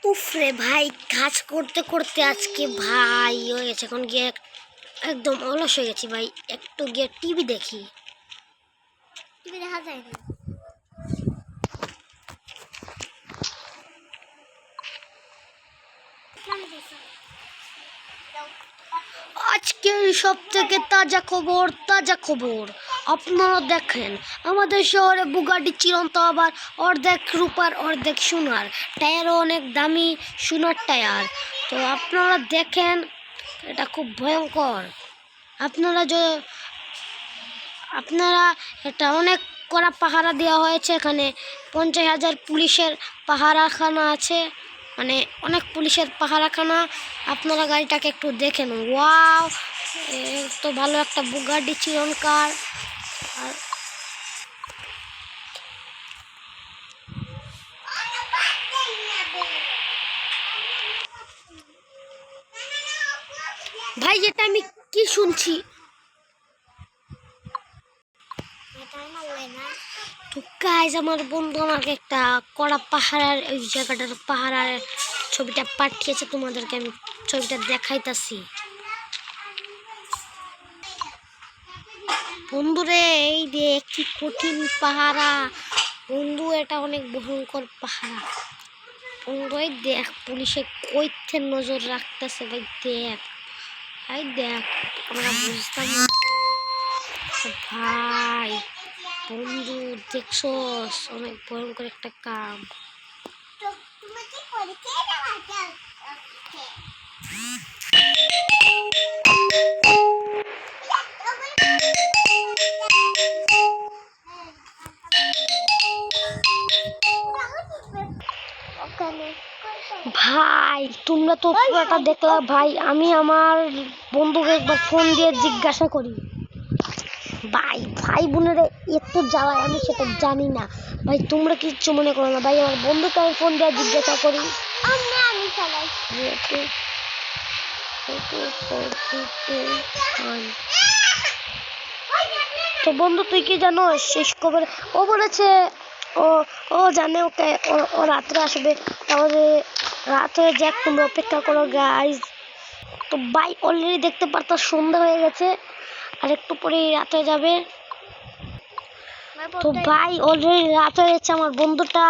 উফরে ভাই, কাজ করতে করতে আজকে ভাই হয়ে গেছে। এখন গিয়ে একদম অলস হয়ে গেছি ভাই। একটু গিয়ে টিভি দেখি। টিভি দেখা যায় না। আজকের সব থেকে তাজা খবর আপনারা দেখেন, আমাদের শহরে বুগাটি চিরন্ত, আবার অর্ধেক রূপার অর্ধেক সোনার, টায়ারও অনেক দামি সোনার টায়ার। তো আপনারা দেখেন, এটা খুব ভয়ঙ্কর। আপনারা আপনারা এটা অনেক কড়া পাহারা দেওয়া হয়েছে। এখানে 50,000 পুলিশের পাহারাখানা আছে, মানে অনেক পুলিশের পাহারাখানা। আপনারা গাড়িটাকে একটু দেখেন। ওয়াও, তো ভালো একটা বুগাটি চিরন কার। আর ভাই, যেটা আমি কি শুনছি, তো গাইজ আমার বন্ধু আমাকে একটা কড়া পাহাড়ের ওই জায়গাটার পাহাড়ের ছবিটা পাঠিয়েছে, তোমাদেরকে আমি ছবিটা দেখাইতাছি। বন্ধুরে, এই দেখ কি কঠিন পাহারা বন্ধু, এটা অনেক ভয়ঙ্কর পাহারা বন্ধু। এই দেখ পুলিশে কইতে নজর রাখতেছে ভাই। দেখ ভাই, দেখ, আমরা বুঝতাম না ভাই। বন্ধু দেখছস, অনেক ভয়ঙ্কর একটা কাম। ভাই তোমরা তো পুরোটা দেখলা ভাই। আমি আমার বন্ধুকে একবার ফোন দিয়ে জিজ্ঞাসা করি। ভাই ভাই বোনেরা এত জ্বালায়, আমি সেটা জানি না ভাই। তোমরা কিচ্ছু মনে করো না ভাই। আমার বন্ধুকে আমি ফোন দিয়ে জিজ্ঞাসা করি। তো বন্ধু, তুই কি জানো শেষ খবর? ও বলেছে ও ও জানে, ওকে ও রাত্রে আসবে। তাহলে রাত্রে যাক, তোমরা অপেক্ষা করো গাইজ। তো ভাই অলরেডি দেখতে পারতো সন্ধ্যা হয়ে গেছে, আর একটু পরেই রাত হয়ে যাবে। তো ভাই অলরেডি রাত হয়ে গেছে। আমার বন্ধুটা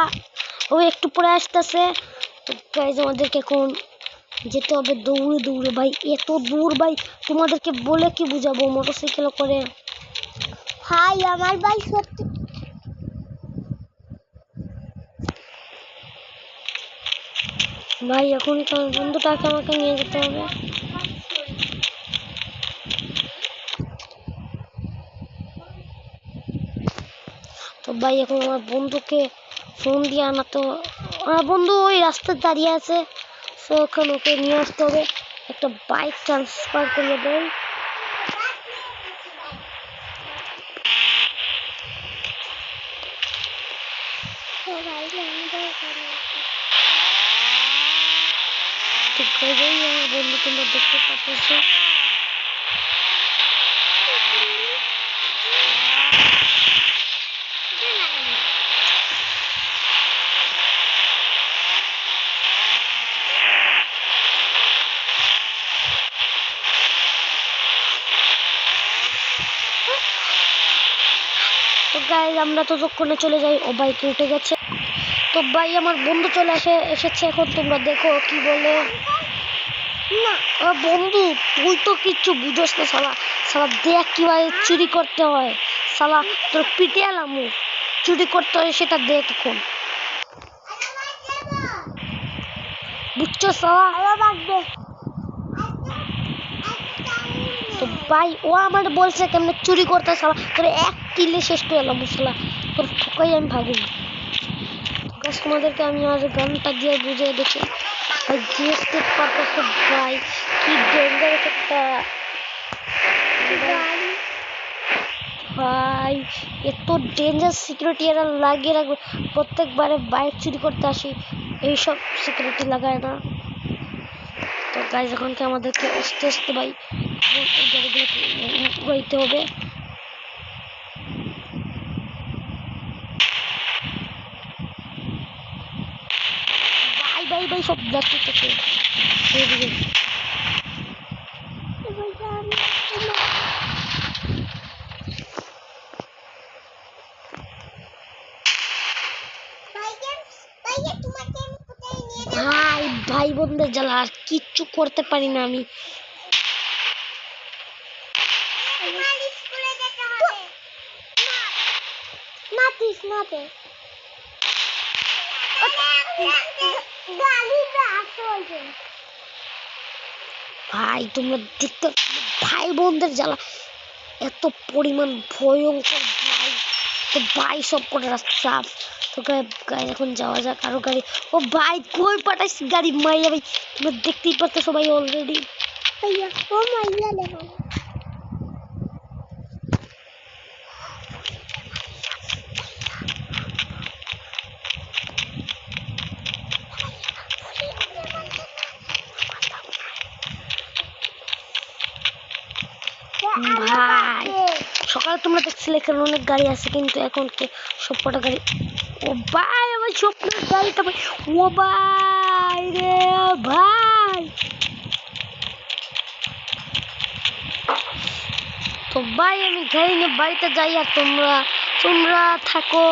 ও একটু পরে আসতেছে। তো গাইজ আমাদেরকে এখন যেতে হবে দৌড়ে দৌড়ে ভাই। এত দূর ভাই, তোমাদেরকে বলে কি বুঝাবো। মোটরসাইকেল করে ভাই, আমার ভাই সত্যি ভাই। এখন তো বন্ধুটাকে আমাকে নিয়ে যেতে হবে। তো ভাই এখন আমার বন্ধুকে ফোন দিয়ে আনা। তো আমার বন্ধু ওই রাস্তায় দাঁড়িয়ে আছে, তো ওখানে ওকে নিয়ে আসতে হবে। একটা বাইক ট্রান্সফার করে দেয়। আমার বন্ধু তোমরা দেখতে পাচ্ছ। তো গাইজ আমরা ততক্ষণে চলে যাই। ও বাইকে উঠে গেছে। তো ভাই আমার বন্ধু চলে এসেছে। এখন তোমরা দেখো কি বলে। না বন্ধু, তুই তো কিচ্ছু বুঝোস না শালা। শালা দেখ কিভাবে চুরি করতে হয়। শালা তোর পিটে এলাম, চুরি করতে হয় সেটা দেখ এখন। বুঝছো শালা? তো ভাই ও আমার বলছে কেমনে চুরি করতে, শালা তোর এক কিলে শেষ করে এলাম শালা। তোর ঠোকাই আমি ভাগি। তোমাদেরকে আমি আর গানটা দিয়ে বুঝিয়ে দেখি ভাই। দেখতে পারতেছ ভাই কি ডেঞ্জারাস একটা ভাই। এত ডেঞ্জার সিকিউরিটি এরা লাগিয়ে রাখবে। প্রত্যেকবারে বাইক চুরি করতে আসি, এইসব সিকিউরিটি লাগায় না। তো গাইজ এখন কি আমাদেরকে আস্তে আস্তে ভাই গাড়িগুলো উড়াইতে হবে। ভাই ভাই ভাই সব যাচ্ছে এইদিকে। ভাই ভাই বোনদের জ্বালা আর কিচ্ছু করতে পারি না আমি। ভাই তোমরা দেখতে, ভাই বোনদের জ্বালা এত পরিমাণ ভয়ঙ্কর ভাই। তো ভাই সব করে রাস্তা সাফ। তো গাড়ি এখন যাওয়া যাক আরো গাড়ি। ও ভাই কই পাঠাইছি গাড়ি মাইয়া ভাই, তোমরা দেখতেই পাচ্ছ সবাই অলরেডি। ভাইয়া ও মাইয়া দেখো ভাই। সকালে তোমরা দেখছিলে এখানে অনেক গাড়ি আছে, কিন্তু এখন সব কটা গাড়ি। ও ভাই আমার স্বপ্নের গাড়িটা ভাই। ও ভাই রে ভাই। তো ভাই আমি গাড়ি নিয়ে বাড়িতে যাই, আর তোমরা থাকো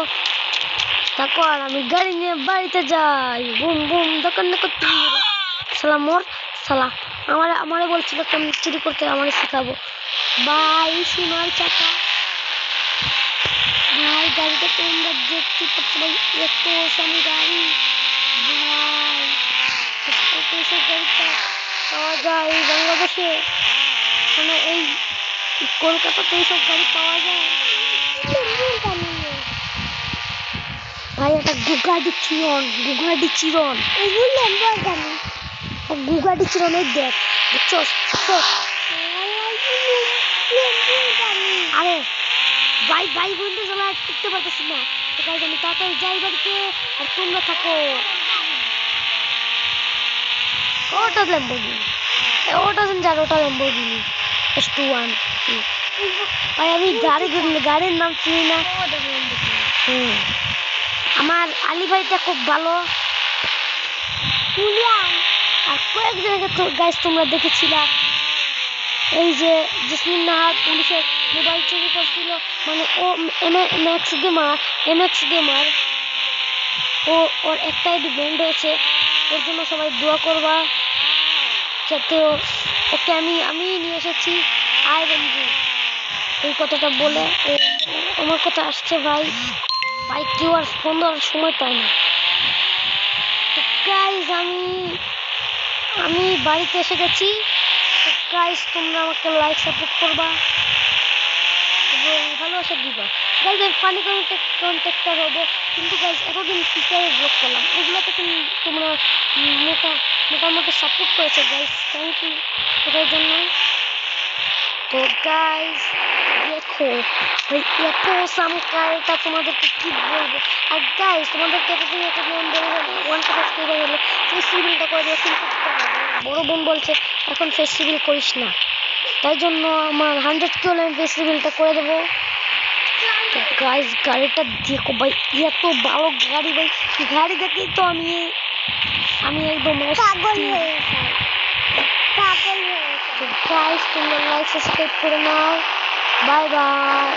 আর আমি গাড়ি নিয়ে বাড়িতে যাই। বুম বুম দোকান সালা মোর সালা আমারে বলছিল তুমি চুরি করতে, আমারে শেখাবো। ভাই সোনার চাকা ভাই, গাড়িটা তোমরা দেখতে পাচ্ছ ভাই, এত সামনে গাড়ি ভাই। এসব গাড়িটা পাওয়া যায় এই বাংলাদেশে, মানে এই কলকাতাতে এইসব গাড়ি পাওয়া যায় ভাই। একটা গুগাডি চিরন গুগাডি চিরন এই দেখ, বুঝছো? আরে ভাই ভাই বন্ধু সবাই টিকতে পারতেছি না, তো গাইজ আমি তাড়াতাড়ি যাই বাড়িতে, আর তোমরা থাকো। ওটা ল্যাম্বরগিনি, ওটা ল্যাম্বরগিনি S21 ভাই। আমি গাড়ির নাম চিনি না। আমার আলী ভাইটা খুব ভালো। আর কয়েকদিন আগে তো গাইজ তোমরা দেখেছিলা এই যে জেসমিন নাহার পুলিশের মোবাইল চুরি করছিল, মানে ও MX গেমার, ওর একটা আইডি ব্যান্ড হয়েছে। ওর জন্য সবাই দোয়া করবা, যাতে ওকে আমি নিয়ে এসেছি আয় বন্ধু এই কথাটা বলে। আমার কথা আসছে ভাই কেউ আর ফোন দেওয়ার সময় পায় না। তো গাইজ আমি বাড়িতে এসে গেছি। তো গাইজ তোমরা আমাকে লাইক সাপোর্ট করবা এবং ভালোবাসা দিবা। গাইজ আমি ফানি কন্ট্যাক্টার হবো, কিন্তু গাইজ এতদিন ফিচারে ব্লগ করলাম, এগুলোতে তোমরা মোটামুটি সাপোর্ট করেছো গাইজ, থ্যাংক ইউ এটার জন্য। তো গাইজ দেখো ভাই এত সামকারটা তোমাদেরকে কি বলবো। আর গাইজ তোমাদেরকে এতদিন বলে গেলে 1 সাবস্ক্রাইবার হলে ফেস্টিভ্যালটা করে দেবো, কিন্তু বড় বোন বলছে এখন ফেস্টিভ্যাল করিস না, তাই জন্য আমার 100 হলে আমি ফেস্টিভ্যালটা করে দেবো। তো গাইজ গাড়িটা দেখো ভাই, এত ভালো গাড়ি ভাই, গাড়ি দেখেই তো আমি একদম পাগল হয়ে গেছি। তো গাইজ তোমরা লাইক সাবস্ক্রাইব করে নাও। Bye bye.